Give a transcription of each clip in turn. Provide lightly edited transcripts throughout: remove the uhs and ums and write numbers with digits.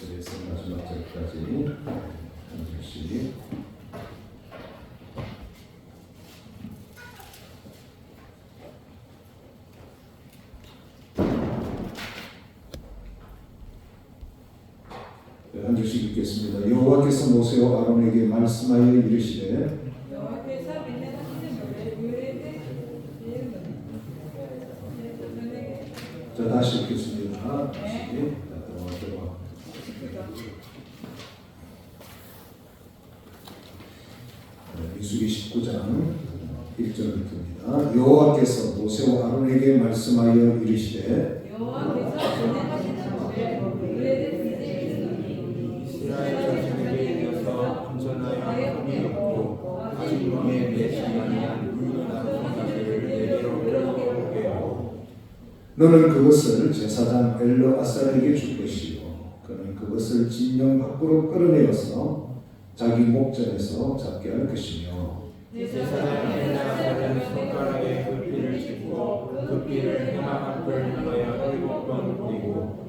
1절에서 마지막 절까지 한 절씩 한 절씩 읽겠습니다. 여호와께서 모세와 아론에게 말씀하여 이르시되 자, 다시 읽겠습니다. 민수기 19장 1절부터입니다. 여호와께서 모세와 아론에게 말씀하여 이르시되 이스라엘 자손에게 이어서 분전하여 흠이 없고 아직 왕의 맺지 아니한 붉은 암송아지를 내게로 끌어오게요. 너는 그것을 제사장 엘르아살에게 줄 것이요 그는 그것을 진영 밖으로 끌어내어서 자기 목전에서 잡게 할 것이며 제사장 엘르아살은 손가락에 그 피를 씻고 그 피를 해마 앞을 향하여 7번 뿌리고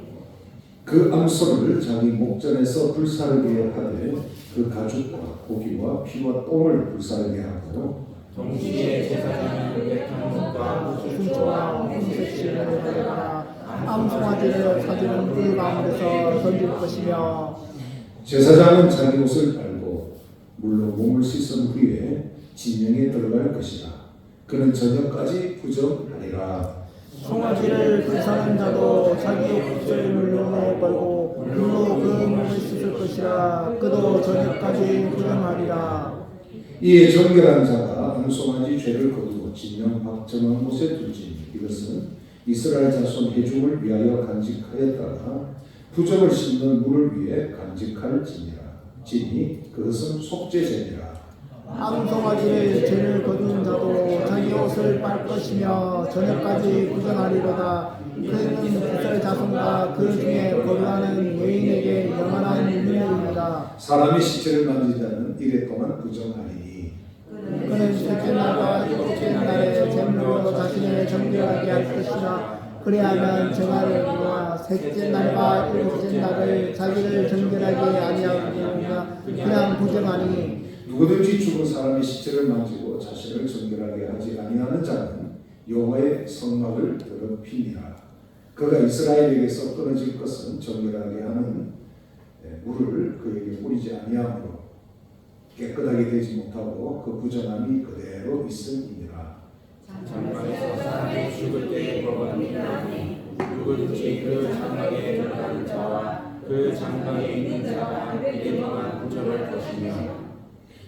그 암소를 자기 목전에서 불사르게 하되 그 가죽과 고기와 피와 똥을 불사르게 하고 동시에 제사장은 백향목과 무술초와 홍색실을 가져다가 암송아지를 가지는 물 가운데서 던질 것이며 제사장은 자기 옷을 빨고 물로 몸을 씻은 후에 진영에 들어갈 것이라. 그는 저녁까지 부정하리라. 송아지를 불사는 자도 자기 옷을 물로 빨고 물로 그 몸을 씻을 것이라. 그도 저녁까지 부정하리라. 이에 정결한 자가 암송아지 죄를 거두고 진영 밖 정한 곳에 둘지니 이것은 이스라엘 자손 회중을 위하여 간직하였다가 부정을 씻는 물을 위해 간직할 지니 그것은 속죄제니라. 암송아지의 죄를 거둔 자도 자기 옷을 빨 것이며 저녁까지 부정하리로다. 그는 이스라엘 자손과 그 중에 거류하는 외인에게 영원한 윤회입니다. 사람이 시체를 만지는 자는 이래 동안 부정하리니 그는 셋째 날과 일곱째 날에 제물로 자신을 정결하게 할 것이라. 그리하면 정화를 이루어 셋째 날과 일곱째 날을 자기를 정결하게 아니하느냐 그냥 부정하니 누구든지 죽은 사람의 시체를 만지고 자신을 정결하게 하지 아니하는 자는 여호와의 성막을 더럽히니라. 그가 이스라엘에게서 끊어질 것은 정결하게 하는 물을 그에게 뿌리지 아니하므로 깨끗하게 되지 못하고 그 부정함이 그대로 있음이니라. 장막에서 사람이 죽을 때에 먹었느니라. 누구든지 그 장막에 들어가는 자와 그 장막에 있는 자가 이래 동안 부정할 것이며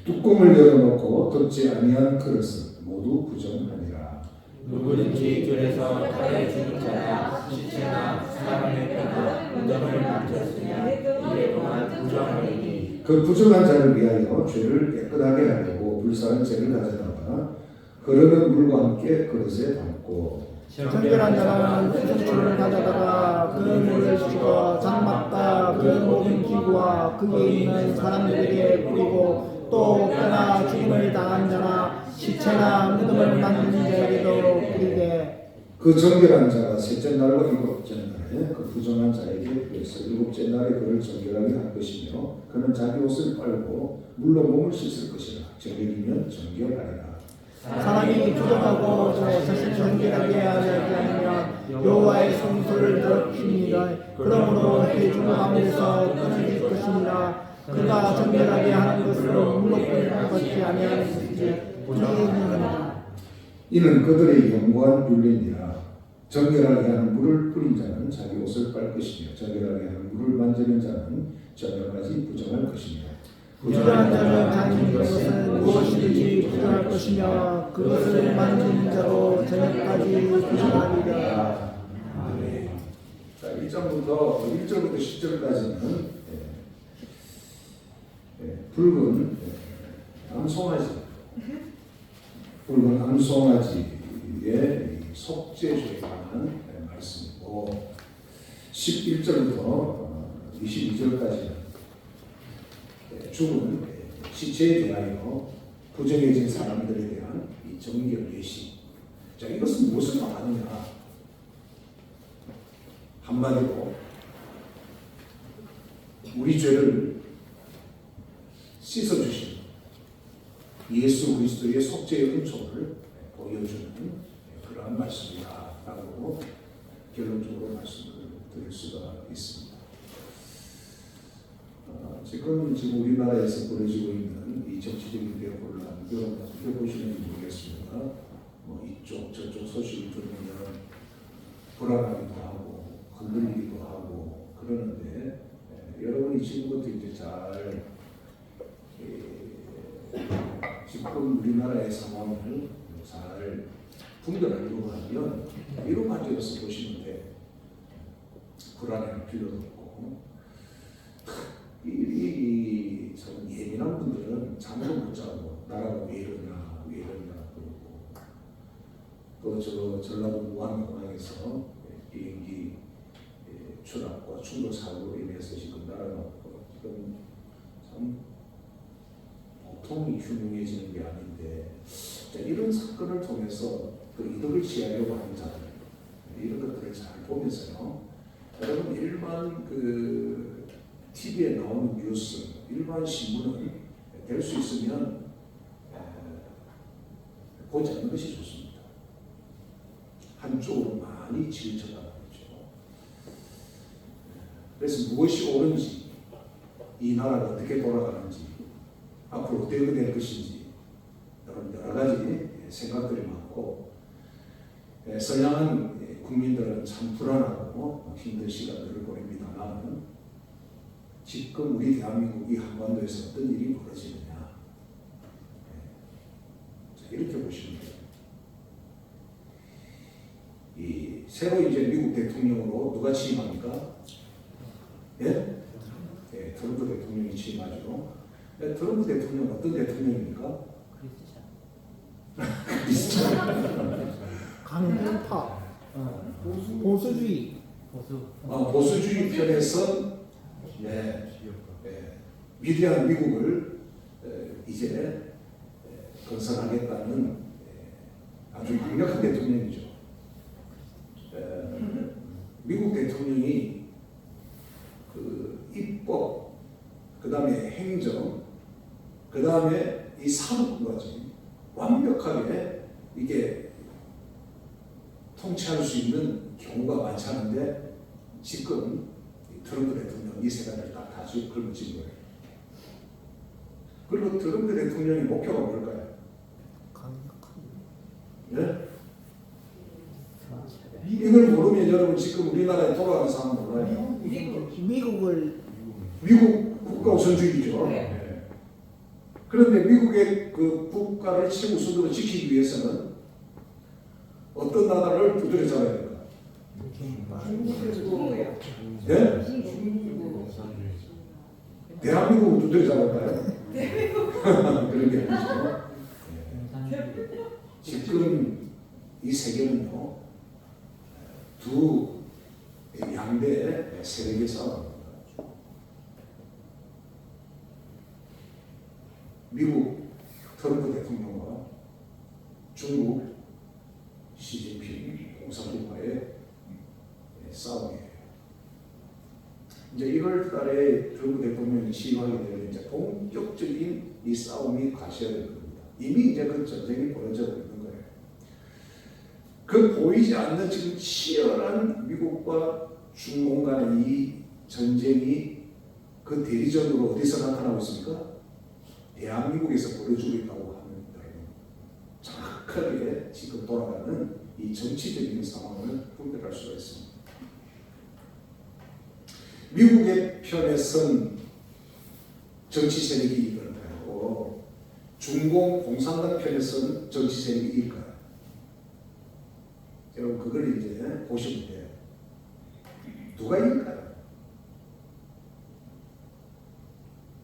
뚜껑을 열어놓고 덮지 아니한 그릇은 모두 부정하니라. 누구든지 들에서 칼에 죽은 자나 시체나 사람의 뼈나 무덤을 만졌으면 이래 동안 부정하리니 그 부정한 자를 위하여 죄를 깨끗하게 하려고 불사른 죄를 가져다가 흐르는 물과 함께 그릇에 담고 정결한 자는 수송초를 가져다가 그 물을 씻어 장막과 그 모든 기구와 그에 있는 사람들에게 뿌리고 또 뼈나 죽음을 당한 자나 시체나 무덤을 만지는 자에게도 뿌리되 그 정결한 자가 셋째 날과 일곱째 날에 그 부정한 자에게 뿌려서 일곱째 날에 그를 정결하게 할 것이며 그는 자기 옷을 빨고 물로 몸을 씻을 것이라. 저녁이면 정결하리라. 사람이 부정하고 또 자신을 정결하게 하지 않으면 여호와의 성소를 더럽히니라. 그러므로 회중 가운데서 끊어질 것이니라. 그가 정결하게 하는 것으로 물로 뿌리는 것이 아니하는 것이지 부정이니라. 이는 그들의 영광 율례니라. 정결하게 하는 물을 뿌린 자는 자기 옷을 빨 것이며 정결하게 하는 물을 만지는 자는 저녁까지 부정할 것이며 부정한 자는 만지는 것은 무엇이든지 부정할 것이며 그것을 만지는 자도 저녁까지 부정하리라. 아멘. 자, 1절부터 10절까지는 붉은 암송아지, 붉은 암송아지의 속죄죄에 관한 말씀이고 11절부터 22절까지는 죽은 시체에 대하여 부정해진 사람들에 대한 이 정결 예시. 자, 이것은 무엇을 말하느냐? 한마디로 우리 죄를 씻어주신 예수 그리스도의 속죄의 은총을 보여주는 그러한 말씀이다라고 결론적으로 말씀을 드릴 수가 있습니다. 지금 우리나라에서 벌어지고 있는 이 정치적인 혼란, 여러분 어떻게 보시는지 모르겠습니다. 뭐 이쪽 저쪽 소식을 들으면 불안하기도 하고 흔들리기도 하고 그러는데 여러분이 지금부터 이제 잘 지금 우리나라의 상황을 잘 분별하려고 하면 이런 관점에서 보시면 돼. 불안해할 필요도 없고 참 예민한 분들은 잠도 못 자고 나라가 왜 이러냐 그러고 또 저 전라도 무안공항에서 비행기 추락과 충돌 사고로 인해서 지금 나라가 지금 참 보통이 흉흉해지는 게 아닌데 이런 사건을 통해서 그 이득을 취하려고 하는 자들 이런 것들을 잘 보면서요. 여러분 일반 그 TV에 나오는 뉴스, 일반 신문은 될 수 있으면 보지 않는 것이 좋습니다. 한쪽으로 많이 치우쳐가는 거죠. 그래서 무엇이 옳은지, 이 나라가 어떻게 돌아가는지, 앞으로 어떻게 될 것인지 여러 가지 생각들이 많고 선량한 국민들은 참 불안하고 힘든 시간들을 보냅니다만 지금 우리 대한민국이 한반도에서 어떤 일이 벌어지느냐 이렇게 보시면 돼요. 이 새로 이제 미국 대통령으로 누가 취임합니까? 예? 네, 트럼프 대통령이 취임하죠. 트럼프 대통령 어떤 대통령입니까? 크리스찬. 강경파, 보수주의, 보수주의 편에서 위대한 미국을 이제 건설하겠다는 아주 강력한 대통령이죠. 미국 대통령이 그 입법, 그 다음에 행정, 그 다음에 이 사법까지 완벽하게 이게 통치할 수 있는 경우가 많지 않은데 지금 트럼프 대통령 이 세간을 딱 다시 걸어진 거예요. 그리고 트럼프 대통령의 목표가 뭘까요? 네? 이걸 모르면 여러분 지금 우리나라에 돌아가는 상황 몰라요. 미국 국가 우선주의죠. 네. 그런데 미국의 그 국가를 최우선으로 지키기 위해서는 어떤 나라를 두드려 잡아야 될까? 네? 대한민국을 두드려 잡을까요? 그런 게 아니죠. 네. 지금 이 세계는요, 두 양대 세력의 싸움입니다. 미국 트럼프 대통령과 중국 시진핑 공산주의와의 싸움이에요. 이제 1월 달에 트럼프 대통령이 취임하게 되면 이제 본격적인 이 싸움이 가시화될 겁니다. 이미 이제 그 전쟁이 벌어지고 있는 거예요. 그 보이지 않는 지금 치열한 미국과 중공 간의 이 전쟁이 그 대리전으로 어디서 나타나고 있습니까? 대한민국에서 벌어지고 있다고 합니다. 정확하게 지금 돌아가는 이 정치적인 상황을 분별할 수가 있습니다. 미국의 편에 선 정치 세력이 이길까요? 중공 공산당 편에 선 정치 세력이 이길까요? 여러분 그걸 이제 보시면 돼요. 누가 이길까요?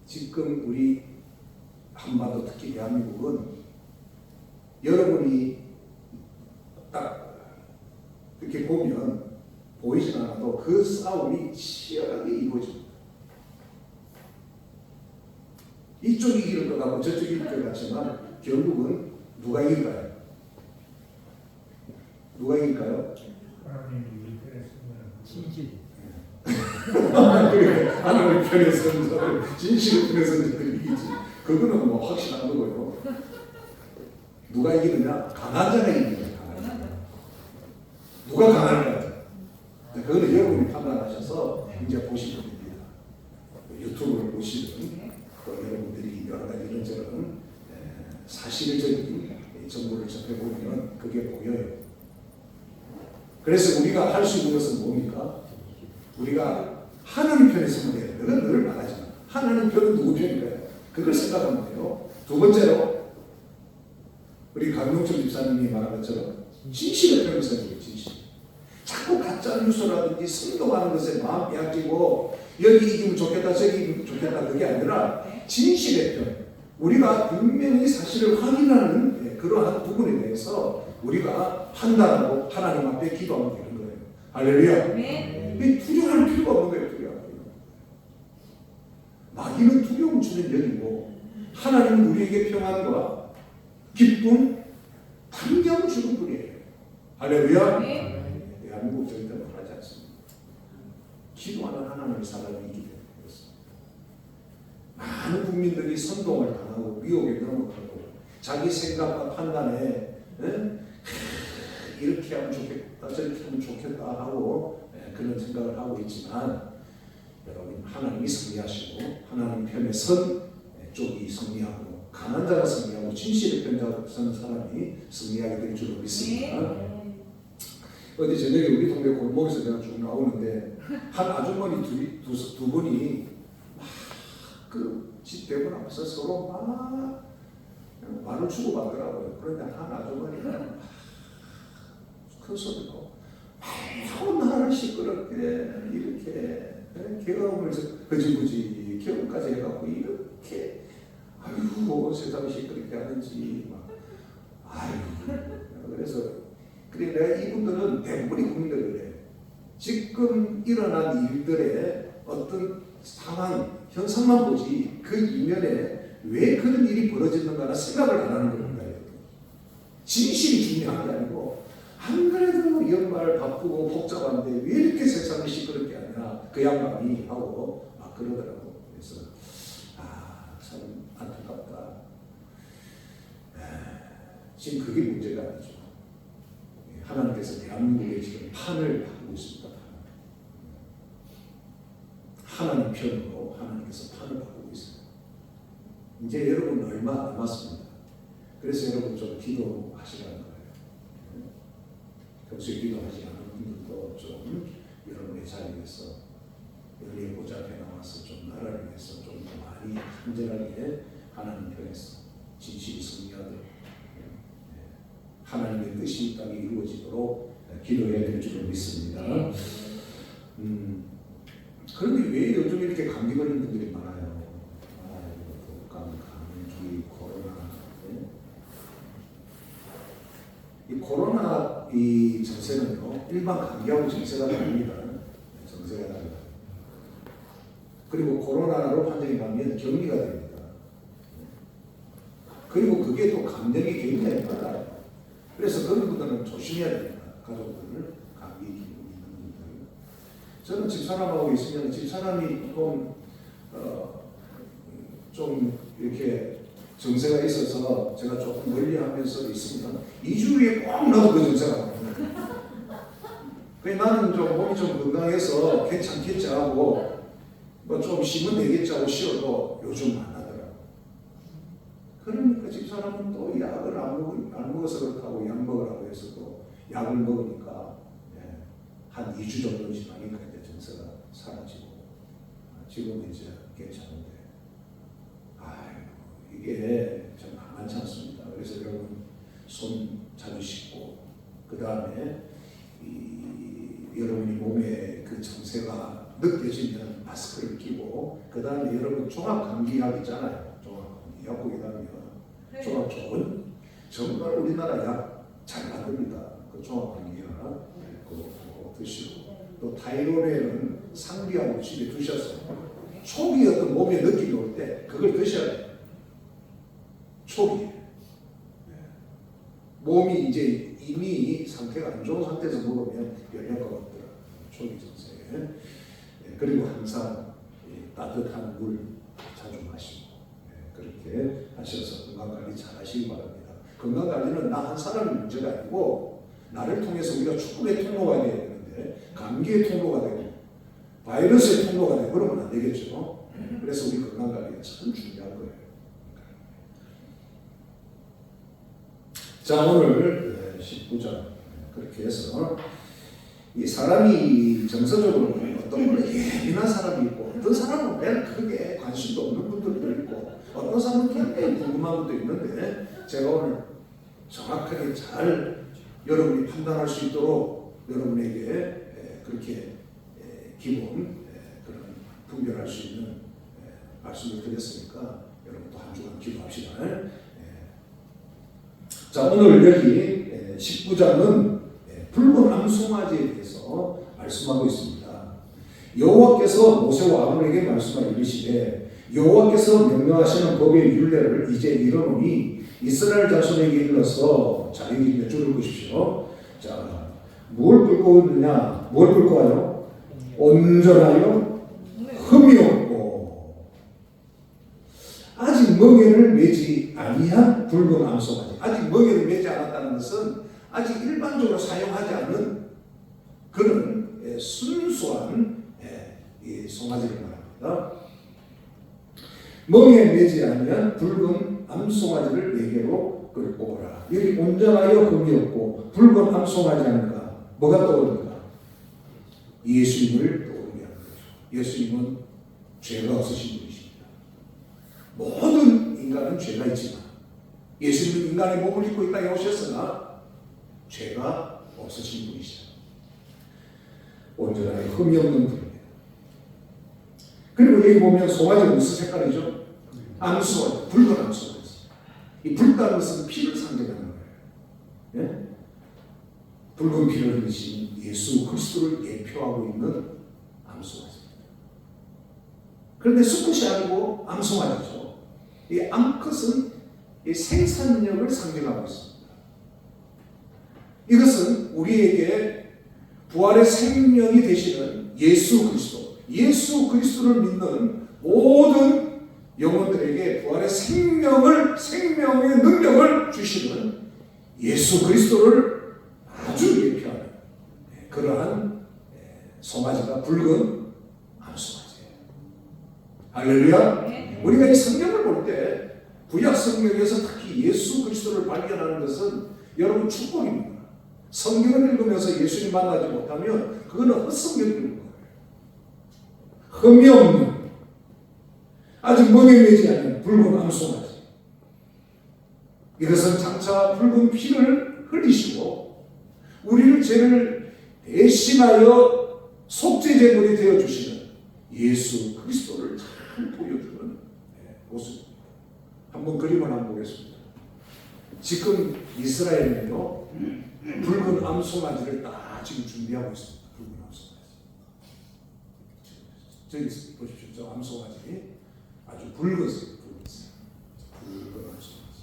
지금 우리 한반도 특히 대한민국은 여러분이 딱 이렇게 보면 보이진 않아도 그 싸움이 치열하게 이루어집니다. 이쪽이 이길 것 같고 저쪽이 이길 것 같지만 결국은 누가 이길까요? 누가 이길까요? 진실. 하나님의 편에 서는 자들, 진실의 편에 서는 자들이 이기지. 그거는 뭐 확실한 거고요. 누가 이기느냐? 강한 자가 이기는 거예요. 강한 자. 누가 강한가? 그거는 여러분이 판단하셔서 이제 보시면 됩니다. 유튜브를 보시든 또 여러분들이 여러 가지 이런저런 사실적인 정보를 접해보면 그게 보여요. 그래서 우리가 할 수 있는 것은 뭡니까? 우리가 하나님 편에 서면 돼요. 그건 늘 말하지만 하나님 편은 누구 편인가요? 그걸 생각하면 돼요. 두 번째로 우리 강용철 집사님이 말한 것처럼 진실의 편에 서는 거예요. 진실. 자꾸 가짜 뉴스라든지 선동하는 것에 마음 빼앗기고 여기 이기면 좋겠다 저기 이기면 좋겠다 그게 아니라 진실의 편. 우리가 분명히 사실을 확인하는 그러한 부분에 대해서 우리가 판단하고 하나님 앞에 기도하면 되는 거예요. 할렐루야. 네. 두려워할 필요가 없는 거예요. 두려워할 필요가. 마귀는 두려움 주는 영이고 하나님은 우리에게 평안과 기쁨, 감격을 주는 분이에요. 할렐루야. 네. 대한민국 절대 말하지 않습니다. 기도하는 하나님의 사람이 있기 때문에 그렇습니다. 많은 국민들이 선동을 당하고 미혹에 넘어가고 자기 생각과 판단에 이렇게 하면 좋겠다 저렇게 하면 좋겠다 하고 그런 생각을 하고 있지만 여러분 하나님이 승리하시고 하나님 편에 선 쪽이 승리하고 강한 자가 승리하고 진실의 편에 서는 사람이 승리하게 될 줄로 믿습니다. 어디 저녁에 우리 동네 골목에서 내가 쭉 나오는데 한 아주머니 두 분이 막 그 집 대문 앞에서 서로 막 말을 주고받더라고요. 그런데 한 아주머니가 큰 소리로 온 나라를 시끄럽게 이렇게 계엄을 거지부지 계엄까지 해갖고 이렇게 아이고 세상을 시끄럽게 하는지 막 아이고 그래서 그래 내가 이분들은 대부분이 국민들 그래. 지금 일어난 일들의 어떤 상황 현상만 보지 그 이면에 왜 그런 일이 벌어지는가나 생각을 안 하는 겁니다. 진실이 중요한 게 아니고 안 그래도 연말 바쁘고 복잡한데 왜 이렇게 세상을 시끄럽게 하냐 그 양반이 하고 막 그러더라고. 그래서 참 안타깝다. 지금 그게 문제가 아니죠. 하나님께서 대한민국에 지금 판을 바꾸고 있습니다. 하나님 편으로 하나님께서 판을 바꾸고 있어요. 이제 여러분 얼마 남았습니다. 그래서 여러분 좀 기도하시라는 거예요. 평소에 기도하지 않은 분들도 좀 여러분의 자리에서 여기에 보좌 앞에 나와서 좀 나라를 위해서 좀 더 많이 간절하게 하나님 편에서 진실이 승리하도록 하나님의 뜻이 이 땅에 이루어지도록 기도해야 될 줄로 믿습니다. 그런데 왜 요즘 이렇게 감기 걸리는 분들이 많아요? 감기, 코로나. 이 코로나 이 정세는요, 일반 감기하고 정세가 다릅니다. 정세가 다릅니다. 그리고 코로나로 판정이 가면 격리가 됩니다. 그리고 그게 또 감염이 굉장히 빨라요. 그래서 그런 분들은 조심해야 됩니다. 가족들을 감기 기운이 있는 분들. 저는 집사람하고 있으면 집사람이 좀 이렇게 정세가 있어서 제가 조금 멀리하면서 있으면 2주 후에 꼭 나도 그 정세가 나거든요. 나는 좀 몸이 좀 건강해서 괜찮겠지 하고 뭐 좀 쉬면 되겠지 하고 쉬어도 요즘 안 하더라고. 그러니까 집사람은 또 약을 안 먹어서 그렇다고 약 먹으라고 해서 또 약을 먹으니까 한 2주 정도 지나니까 이제 정세가 사라지고 지금은 이제 괜찮은데 이게 참 만만치 않습니다. 그래서 여러분 손 자주 씻고 그 다음에 여러분이 몸에 그 정세가 느껴지면 마스크를 끼고 그 다음에 여러분 종합 감기약 있잖아요. 종합 감기 약국에 가면 종합 좋은 정말 우리나라 약 잘 만듭니다. 그 종합 감기약 그거 드시고 또 타이로레는 상비하고 집에 두셔서 초기 어떤 몸에 느낌이 올 때 그걸 드셔야 돼요. 초기 몸이 이제 이미 상태가 안 좋은 상태에서 먹으면 영향가 없더라고요. 초기 정세. 그리고 항상 따뜻한 물 자주 마시고 그렇게 하셔서 건강관리 잘 하시기 바랍니다. 건강관리는 나 한 사람의 문제가 아니고 나를 통해서 우리가 축복의 통로가 되어야 되는데 감기의 통로가 되고 바이러스의 통로가 되고 그러면 안 되겠죠. 그래서 우리 건강관리가 참 중요한 거예요. 자, 오늘 19장 그렇게 해서 이 사람이 정서적으로 어떤 분은 예민한 사람이 있고 어떤 사람은 별 크게 관심도 없는 분들도 있고 어떤 사람은 굉장히 궁금한 것도 있는데 제가 오늘 정확하게 잘 여러분이 판단할 수 있도록 여러분에게 그렇게 기본 그런 분별할 수 있는 말씀을 드렸으니까 여러분도 한 주간 기도합시다. 자, 오늘 여기 19장은 붉은 암송아지에 대해서 말씀하고 있습니다. 여호와께서 모세와 아론에게 말씀하여 이르시되 여호와께서 명령하시는 법의 율례를 이제 이르노니 이스라엘 자손에게 일러서 자, 여기 몇 줄을 보십시오. 자, 무엇을 뚫고 있느냐? 무엇을 뚫고 와요? 온전하여 흠이 없고 아직 멍에를 매지 아니한 붉은 암송아지. 아직 멍에를 매지 않았다는 것은 아직 일반적으로 사용하지 않는 그런 순수한 이 송아지를 말합니다. 멍에 매지 아니한 붉은 암송아지를 내게로 끌고 오라. 여기 온전하여 흠이 없고 붉은 암송아지 하니까 뭐가 떠오릅니까? 예수님을 떠오르게 하는 거죠. 예수님은 죄가 없으신 분이십니다. 모든 인간은 죄가 있지만 예수님은 인간의 몸을 입고 이 땅에 오셨으나 죄가 없으신 분이시다. 온전하게 흠이 없는 분입니다. 그리고 여기 보면 송아지는 무슨 색깔이죠? 암송아지, 붉은 암송아지. 이 붉다는 것은 피를 상징하는 거예요. 예? 붉은 피를 흘리신 예수 그리스도를 예표하고 있는 암송아지입니다. 그런데 수컷이 아니고 암송아지죠. 이 암컷은 이 생산력을 상징하고 있습니다. 이것은 우리에게 부활의 생명이 되시는 예수 그리스도, 예수 그리스도를 믿는 모든 영혼들에게 부활의 생명의 능력을 주시는 예수 그리스도를 아주 예표하는 그러한 송아지가 붉은 암송아지예요. 할렐루야. 우리가 이 성경을 볼 때 구약 성경에서 특히 예수 그리스도를 발견하는 것은 여러분 축복입니다. 성경을 읽으면서 예수님 만나지 못하면 그거는 헛성경 읽는 거예요. 흠이 없는 아직 멍에 매지 않은 붉은 암송아지. 이것은 장차 붉은 피를 흘리시고 우리를 죄를 대신하여 속죄제물이 되어주시는 예수 그리스도를 잘 보여주는 모습입니다. 한번 그림을 한번 보겠습니다. 지금 이스라엘은요 붉은 암송아지를 딱 지금 준비하고 있습니다. 붉은 암송아지. 저기 보십시오. 저 암송아지 아주 붉었어요. 붉은 암송아지.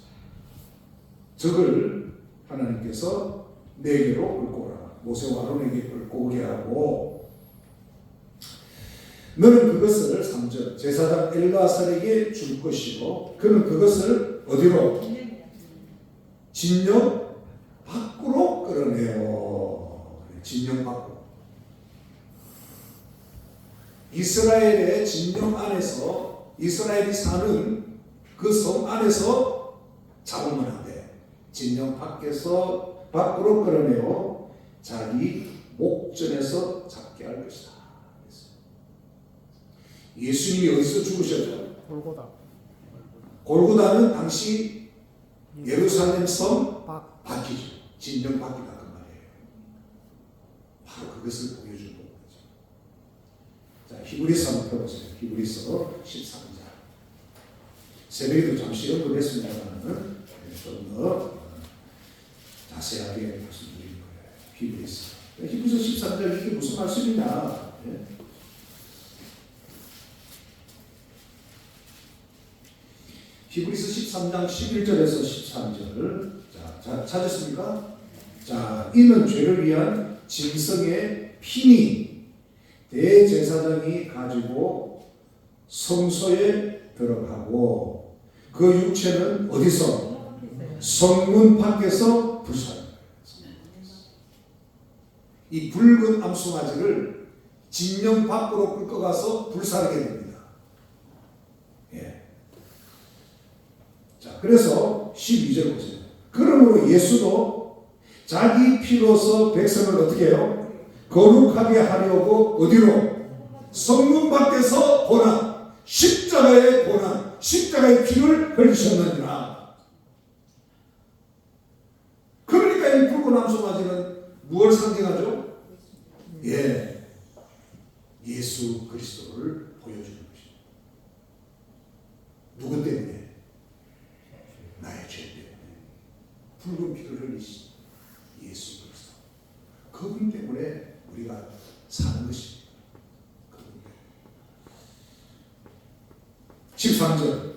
저걸 하나님께서 내게로 끌고 오라. 모세와 아론에게 끌고 오게 하고 너는 그것을 3절 제사장 엘르아살에게 줄 것이고 그는 그것을 어디로? 진영 밖으로 끌어내요. 진영 밖으로. 이스라엘의 진영 안에서 이스라엘이 사는 그 성 안에서 잡으면 안 돼. 진영 밖에서 밖으로 끌어내어 자기 목전에서 잡게 할 것이다. 예수님이 어디서 죽으셨죠? 골고다는 당시 예루살렘 성 밖이죠. 진영 밖이다 그 말이에요. 바로 그것을 보여주는 거죠. 자, 히브리서 한번 펴보세요. 히브리서 13장. 새벽에도 잠시 언급했습니다만 좀 더 자세하게 말씀드릴 거예요. 히브리서. 히브리서 13장 이게 무슨 말씀이냐? 히브리서 13장 11절에서 13절. 자, 찾았습니까? 자, 이는 죄를 위한 짐승의 피니 대제사장이 가지고 성소에 들어가고 그 육체는 어디서? 성문 밖에서 불사릅니다. 이 붉은 암송아지를 진영 밖으로 끌고 가서 불사르게 됩니다. 예. 자, 그래서 12절 보세요. 그러므로 예수도 자기 피로서 백성을 어떻게 해요? 거룩하게 하려고 어디로? 성문 밖에서 고난, 십자가의 고난, 십자가의 피를 흘리셨느니라. 그러니까 이 붉은 암송아지는 무엇을 상징하죠? 예, 예수 그리스도를 보여주는 것입니다. 누구 때문에? 나의 죄 때문에 붉은 피를 흘리신 예수 그리스도. 그분 때문에 우리가 사는 것입니다. 그분 때문에. 13절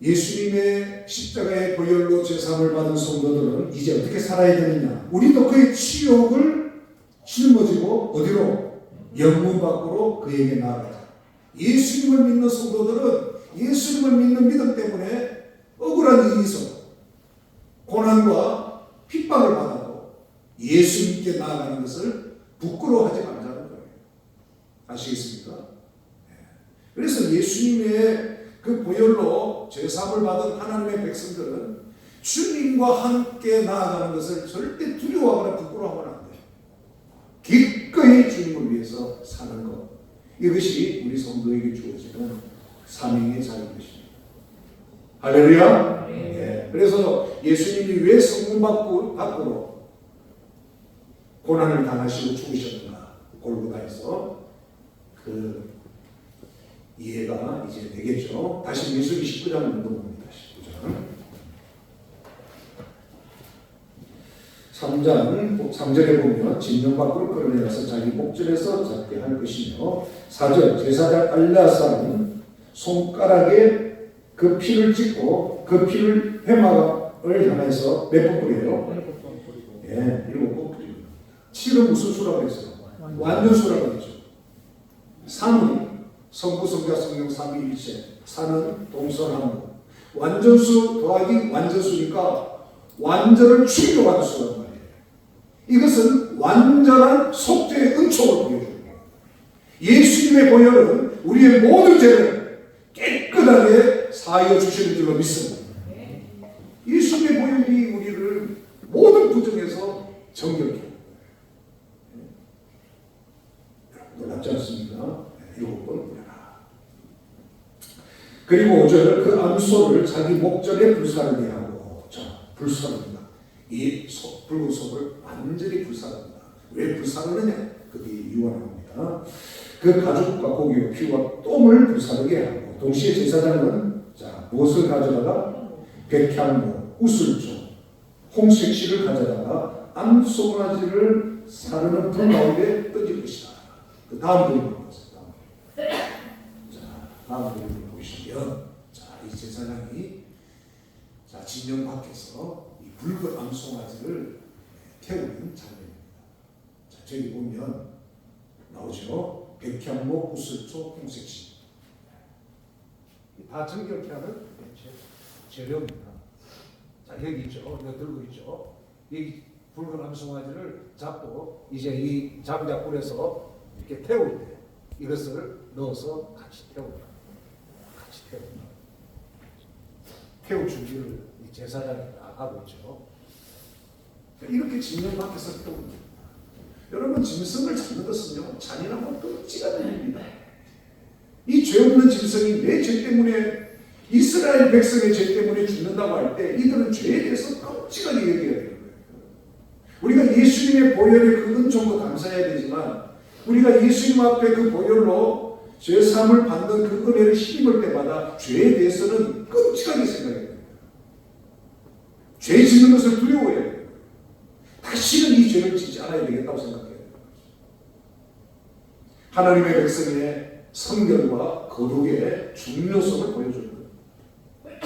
예수님의 십자가의 보혈로 제사함을 받은 성도들은 이제 어떻게 살아야 되느냐? 우리도 그의 치욕을 짊어지고 어디로? 영문 밖으로 그에게 나아가자. 예수님을 믿는 성도들은 예수님을 믿는 믿음 때문에 억울한 일이 있어 고난과 핍박을 받아도 예수님께 나아가는 것을 부끄러워하지 말자는 거예요. 아시겠습니까? 그래서 예수님의 그 보혈로 제사함을 받은 하나님의 백성들은 주님과 함께 나아가는 것을 절대 두려워하거나 부끄러워하면 안 돼요. 기꺼이 주님을 위해서 사는 것. 이것이 우리 성도에게 주어지는 사명의 자리인 것입니다. 할렐루야. 네. 그래서 예수님이 왜 성문 밖으로 고난을 당하시고 죽으셨는가? 골고다에서 그 이해가 이제 되겠죠. 다시 민수기 19장 넘어갑니다. 19장 3절에 보면 진영 밖으로 끌어내려서 자기 목전에서 잡게 할 것이며 4절 제사장 엘리야사는 손가락에 그 피를 찍고 그 피를 회막을 향해서 몇 번 뿌려요? 예, 7번 뿌립니다. 7은 무슨 수라고 했어요? 완전 수라고 했죠. 3은 성부, 성자, 성령, 삼위일체. 4는 동서남북. 완전수 더하기 완전수니까 완전을 충족하는 수란 말이에요. 이것은 완전한 속죄의 은총을 보여주는 거예요. 예수님의 보혈은 우리의 모든 죄를 깨끗하게 사하여 주시는 줄로 믿습니다. 예수님의 보혈이 우리를 모든 부정에서 정결케 합니다. 놀랍지 않습니까? 7번 뿌려라. 그리고 5절 그 암소를 자기 목전에 불사르게 하고, 자, 불사릅니다. 이 붉은 속을 완전히 불사릅니다. 왜 불사르느냐? 그게 유언합니다. 그 가죽과 고기와 피와 똥을 불사르게 하고, 동시에 제사장은 자 무엇을 가져다가 백향목, 우슬조, 홍색실을 가져다가 암송아지를 사르는 불 가운데 던질 것이다. 그 다음 그림을 보세요. 다음 그림을 보시면, 자, 이 제사장이 자 진영 밖에서 이 붉은 암송아지를 태우는 장면입니다. 자, 저기 보면 나오죠. 백향목, 우슬초, 홍색실. 다 정결케 하는 재료입니다. 자, 여기 있죠. 여기 들고 있죠. 이 붉은 암송아지를 잡고 이제 이 장작불에서 이렇게 태울 때 이것을 넣어서 같이 태웁니다. 같이 태웁니다. 태울 준비를 이 제사장이 다 하고 있죠. 이렇게 진영 밖에서 태웁니다. 여러분, 짐승을 잡는 것은요, 잔인하고 끔찍한 일입니다. 이 죄 없는 짐승이 내 죄 때문에, 이스라엘 백성의 죄 때문에 죽는다고 할 때 이들은 죄에 대해서 끔찍하게 얘기해야 되는 거예요. 우리가 예수님의 보혈의 그 은총도 감사해야 되지만, 우리가 예수님 앞에 그 보혈로 죄사함을 받는 그 은혜를 힘입을 때마다 죄에 대해서는 끔찍하게 생각해야 됩니다. 죄 짓는 것을 두려워해야 돼요. 다시는 이 죄를 짓지 않아야 되겠다고 생각해야 돼요. 하나님의 백성의 성결과 거룩의 중요성을 보여주는 거예요.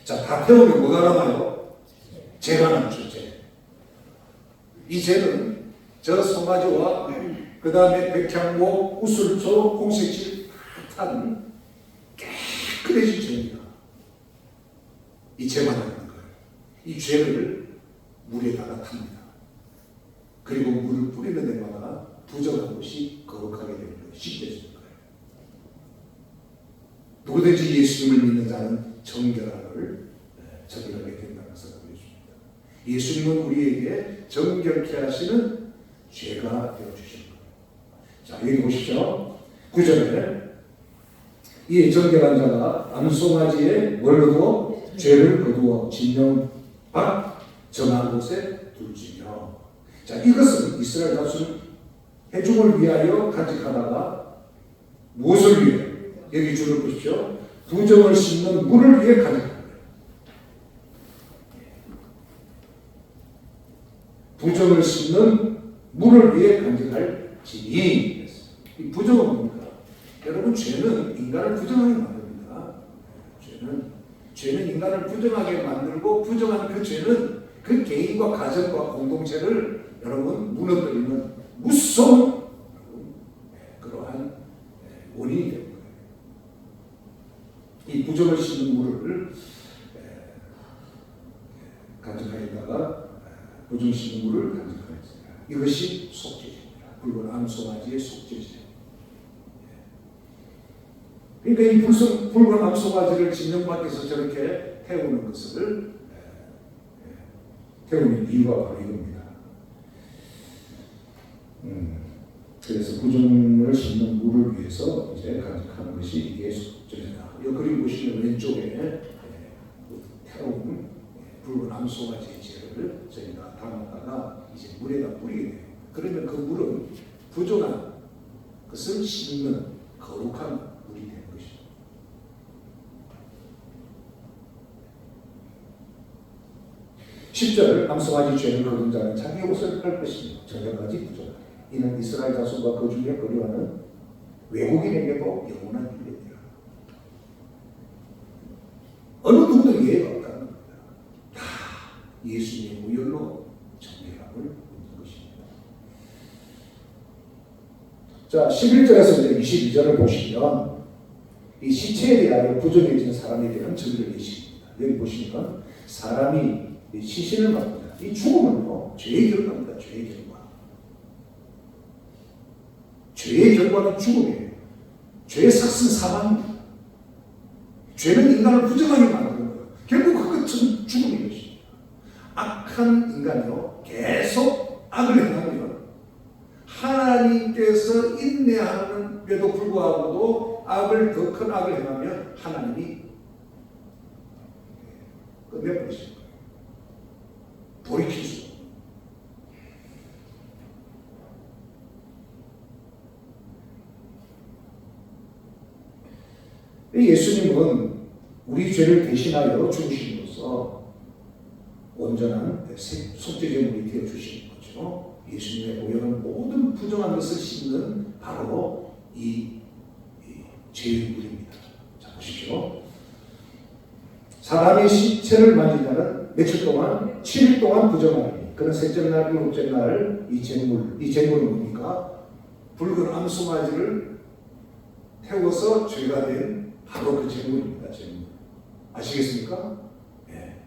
자, 다 태우면 뭐가 남아요? 죄가 남죠, 죄. 이 죄는 저 송아지와 그 다음에 백향목, 우술초, 홍색실 탄 깨끗해진 죄입니다. 이 죄만 하는 거예요. 이 죄를 물에다가 탑니다. 그리고 물을 뿌리는 데마다 부정한 것이 거룩하게 되는 거예요. 씻겨지는 거예요. 누구든지 예수님을 믿는 자는 정결함을 저질하게 된다는 것을 보여줍니다. 예수님은 우리에게 정결케 하시는 죄가 되어주시는 거예요. 자, 여기 보십시오. 9절에 이 정결한 자가 암송아지에 뭘 거두어? 죄를 거두어 진영 밖 정한 곳에 둘지며. 자, 이것은 이스라엘 자손 회중을 위하여 간직하다가 무엇을 위해? 여기 줄을 보십시오. 부정을 씻는 물을 위해 간직하는 거예요. 부정을 씻는 물을 위해 간직할 지니. 이 부정은 뭡니까? 여러분, 죄는 인간을 부정하게 만듭니다. 죄는 인간을 부정하게 만들고, 부정한 그 죄는 그 개인과 가정과 공동체를 여러분 무너뜨리는 무서운 그러한 원인이 됩니다. 이 부정을 씻는 물을 간직하여다가 부정 씻는 물을 간직하였습니다. 이것이 속죄입니다. 붉은 암송아지의 속죄죄. 그러니까 이 붉은 암송아지를 진영 밖에서 저렇게 태우는 것을 태우는 이유가 바로 이겁니다. 그래서 부정을 씻는 물을 위해서 이제 간직하는 것이 이게 속죄다. 그리고 보시면 왼쪽에 태운 붉은 암송아지의 죄를 저희가 담았다가 이제 물에다 뿌리게 돼요. 그러면 그 물은 부정한 것을 씻는 거룩한 물이 되는 것입니다. (10절) 암송아지 죄를 거둔 자는 자기 옷을 빨 것이며 저녁까지 부정하리라. 이는 이스라엘 자손과 그 중에 거류하는 외국인에게도 영원한 율례니라. 어느 누구도 이해가 없다는 겁니다. 다 예수님의 무혈로 정결함을 얻는 것입니다. 자, 11절에서 이제 22절을 보시면 이 시체에 대하여 부정해진 사람에 대한 정의를 내십니다. 여기 보시니까 사람이 시신을 받습니다. 이 죽음은요, 죄의 결과입니다. 죄의 결과. 죄의 결과는 죽음이에요. 죄의 삭은 사망입니다. 죄는 인간을 부정하게 만드는 거예요. 결국 그것은 죽음인 것입니다. 악한 인간이요, 계속 악을 행하면 하나님께서 인내하는데도 불구하고도 악을 더 큰 악을 행하면 하나님이 끝내버리실 거예요. 돌이킬 수 없어요. 예수님은 우리 죄를 대신하여 죽으심으로써 온전한 속죄제물이 되어 주신 거죠. 예수님의 보혈은 모든 부정한 것을 씻는 바로 이 죄의 물입니다. 자, 보십시오. 사람이 시체를 만진 자는 며칠 동안 7일 동안 부정하니 그는 셋째 날, 일곱째 날 이 제물은 뭡니까? 붉은 암송아지를 태워서 죄가 된 바로 그 제물입니다. 제물. 아시겠습니까? 네.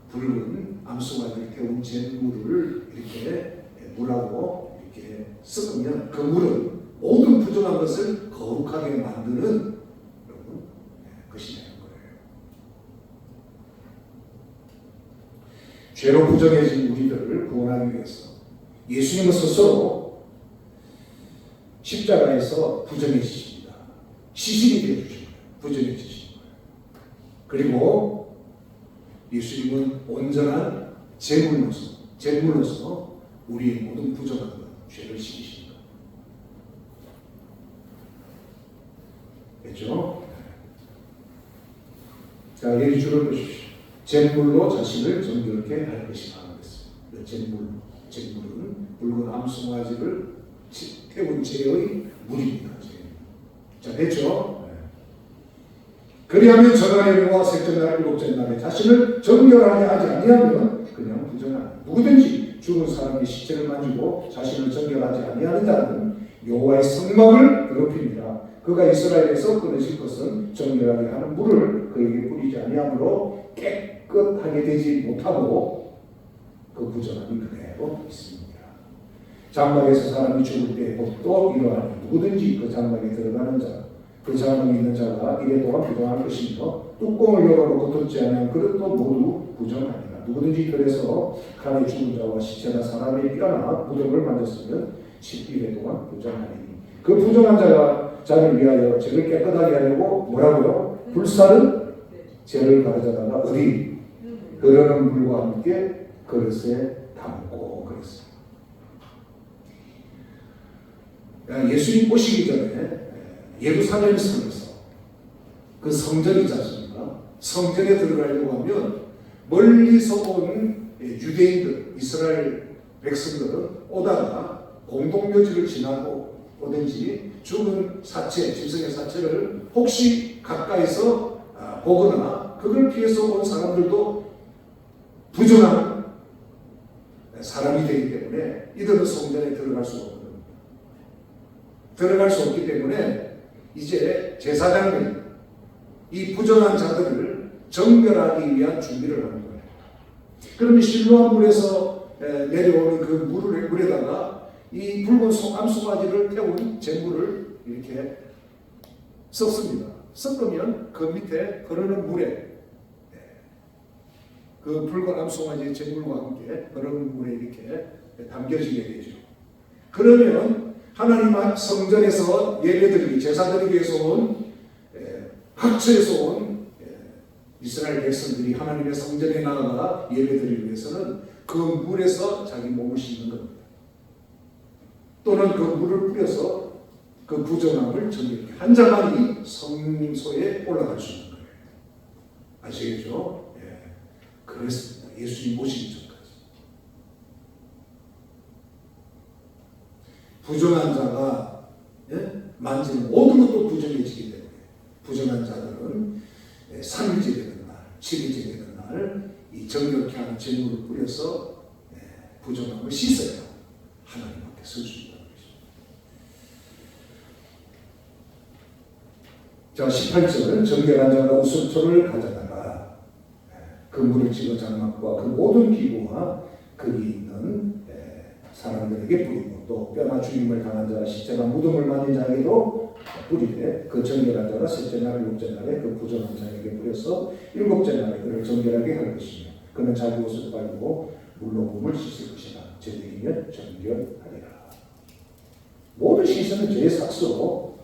붉은 암송아지를 태운 제물을 이렇게 물하고 이렇게 섞으면 그 물은 모든 부정한 것을 거룩하게 만드는 여러분 것이 되는 거예요. 죄로 부정해진 우리들을 구원하기 위해서 예수님은 스스로 십자가에서 부정해지십니다. 시신이 되어주십니다. 부정해지신 거예요. 그리고 예수님은 온전한 제물로서 우리의 모든 부정한 것, 죄를 씻으십니다. 됐죠? 자, 여기 줄을 보십시오. 제물로 자신을 정결케 할 것이 바라겠습니다. 제물은 붉은 암송아지를 태운 죄의 물입니다. 자, 됐죠? 그리하면 저날에와 셋째 날, 일곱째 날에 자신을 정결하게 하지 아니하면 그냥 부정하라. 누구든지 죽은 사람의 시체를 만지고 자신을 정결하지 아니하는 자는 여호와의 성막을 더럽힙니다. 그가 이스라엘에서 끊어질 것은 정결하게 하는 물을 그에게 뿌리지 아니하므로 깨끗하게 되지 못하고 그 부정함이 그대로 있습니다. 장막에서 사람이 죽을 때 법도 이러하니 누구든지 그 장막에 들어가는 자, 그 장막에 있는 자가 이래 동안 부정할 것이며 뚜껑을 열어놓고 덮지 않은 그릇도 모두 부정하니라. 누구든지 들에서 간에 죽은 자와 시체나 사람의 뼈나 무덤을 만졌으면 10일에 동안 부정하리니 그 부정한 자가 자를 위하여 죄를 깨끗하게 하려고 뭐라고요? 불사른 죄를 가져다가 어디? 흐르는 물과 함께 그릇에 담고 그랬습니다. 예수님 오시기 전에 예루살렘 성에서 그 성전이지 않습니까? 성전에 들어가려고 하면 멀리서 온 유대인들, 이스라엘 백성들은 오다가 공동묘지를 지나고 오든지 죽은 사체, 짐승의 사체를 혹시 가까이서 보거나 그걸 피해서 온 사람들도 부정한 사람이 되기 때문에 이들은 성전에 들어갈 수가 없는 겁니다. 들어갈 수 없기 때문에 이제 제사장들이 이 부정한 자들을 정결하기 위한 준비를 하는 거예요. 그러면 실로암 물에서 내려오는 그 물에다가 이 붉은 암송아지를 태운 제물을 이렇게 섞습니다. 섞으면 그 밑에 흐르는 물에 그 붉은 암송아지 제물과 함께 흐르는 물에 이렇게 담겨지게 되죠. 그러면 하나님 성전에서 예배드리기, 제사드리기 위해서 온 각처에서 온 이스라엘 백성들이 하나님의 성전에 나아가 예배드리기 위해서는 그 물에서 자기 몸을 씻는 겁니다. 또는 그 물을 뿌려서 그 부정함을 정결케 한 자만이 성소에 올라갈 수 있는 거예요. 아시겠죠? 예. 그랬습니다. 예수님 오시기 전까지. 부정한 자가 만지는 모든 것도 부정해지기 때문에 부정한 자들은 3일째 되는 날, 7일째 되는 날 이 정결케 하는 제물을 뿌려서 부정함을 씻어야 하나님 앞에 설 수 있다는 것입니다. 자, 18절은 정결한 자가 우슬초를 가져다가 그 물을 찍어 장막과 그 모든 기구와 거기 있는 사람들에게 뿌리고 또 뼈나 죽임을 당한 자와 시체나 무덤을 만진 자에게도 뿌리되 그 정결한 자가 셋째 날, 일곱째 날에 그 부정한 자에게 뿌려서 일곱째 날에 그를 정결하게 할 것이며 그는 자기 옷을 빨고 물로 몸을 씻을 것이라. 제대이면 정결하리라. 모든 씻음은 죄의 삭스로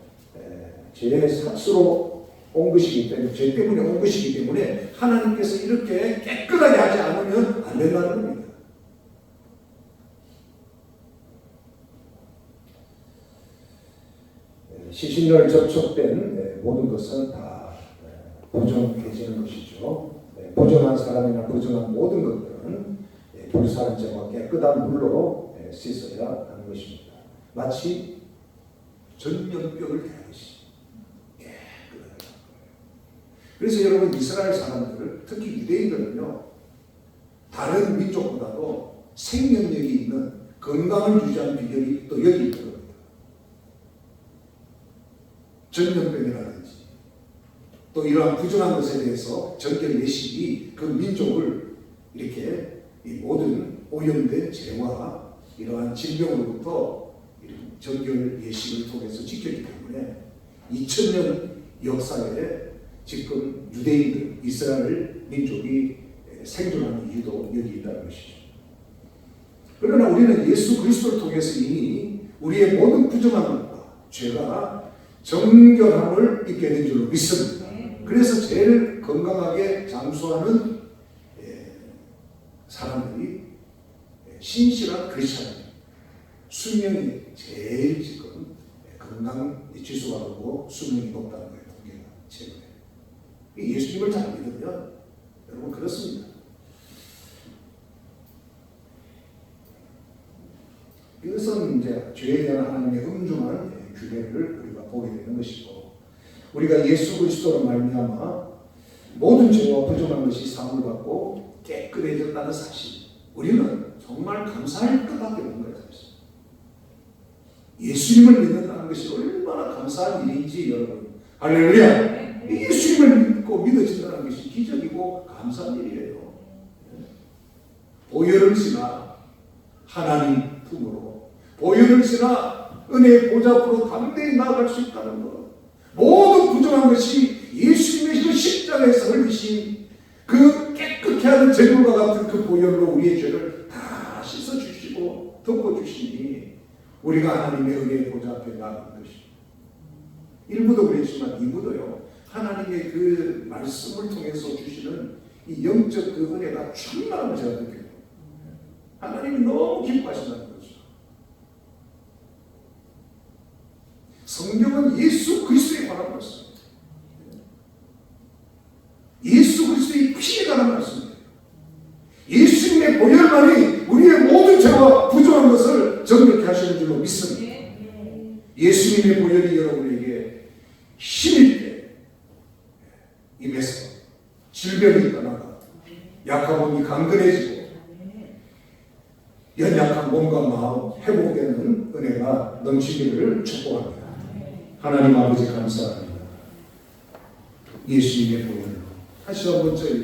온 것이기 때문에 죄 때문에 온 것이기 때문에 하나님께서 이렇게 깨끗하게 하지 않으면 안 된다는 겁니다. 시신을 접촉된 모든 것은 다 부정해지는 것이죠. 부정한 사람이나 부정한 모든 것들은 불사른 죄와 깨끗한 물로 씻어야 하는 것입니다. 마치 전염병을 대하듯이 깨끗하게. 그래서 여러분 이스라엘 사람들, 특히 유대인들은요, 다른 민족보다도 생명력이 있는 건강을 유지하는 비결이 또 여기 있는 겁니다. 전염병이라든지 또 이러한 부정한 것에 대해서 정결 예식이 그 민족을 이렇게 이 모든 오염된 죄와 이러한 질병으로부터 정결 예식을 통해서 지켰기 때문에 2000년 역사에 지금 유대인들, 이스라엘 민족이 생존하는 이유도 여기 있다는 것이죠. 그러나 우리는 예수 그리스도를 통해서 이미 우리의 모든 부정한 것과 죄가 정결함을 입게 된 줄로 믿습니다. 그래서 제일 건강하게 장수하는 사람들이 신실한 크리스찬, 수명이 제일 지금 건강 지수가 높고 수명이 높다는 거예요. 통계가 최근에. 예수님을 잘 믿으면 여러분 그렇습니다. 이것은 이제 죄에 대한 하나님의 엄중한 규례를 우리가 보게 되는 것이고, 우리가 예수 그리스도로 말미암아 모든 죄와 부정한 것이 사함을 받고 깨끗해졌다는 사실, 우리는 정말 감사할 것밖에 없는 거예요. 예수님을 믿는다는 것이 얼마나 감사한 일인지 여러분. 할렐루야. 예수님을 믿고 믿어진다는 것이 기적이고 감사한 일이에요. 보혈을 지나 하나님 품으로, 보혈을 지나 은혜의 보좌 앞으로 담대히 나아갈 수 있다는 것. 모두 부정한 것이 예수님의 그 십자가에서 흘리신 그 깨끗게 하는 제물과 같은 그 보혈로 우리의 죄를 다 씻어주시고 덮어주시니 우리가 하나님의 은혜의 보좌 앞에 나아가는 것입니다. 일부도 그랬지만 이부도요. 하나님의 그 말씀을 통해서 주시는 이 영적 그 은혜가 충만함을 제가 느껴요. 하나님이 너무 기뻐하신다는 거죠. 성경은 예수 그리스도에 관한 말씀입니다. 예수 그리스도의 피에 관한 말씀입니다. 예수님의 보혈만이 우리의 모든 죄와 부정한 것을 정결케 하시는 줄로 믿습니다. 예수님의 보혈이 여러분에게 힘있게 임해서 질병이 떠나가 약한 몸이 강건해지고 연약한 몸과 마음 회복되는 은혜가 넘치기를 축복합니다. 하나님 아버지 감사합니다. 예수님의 보혈로 다시 한번 저희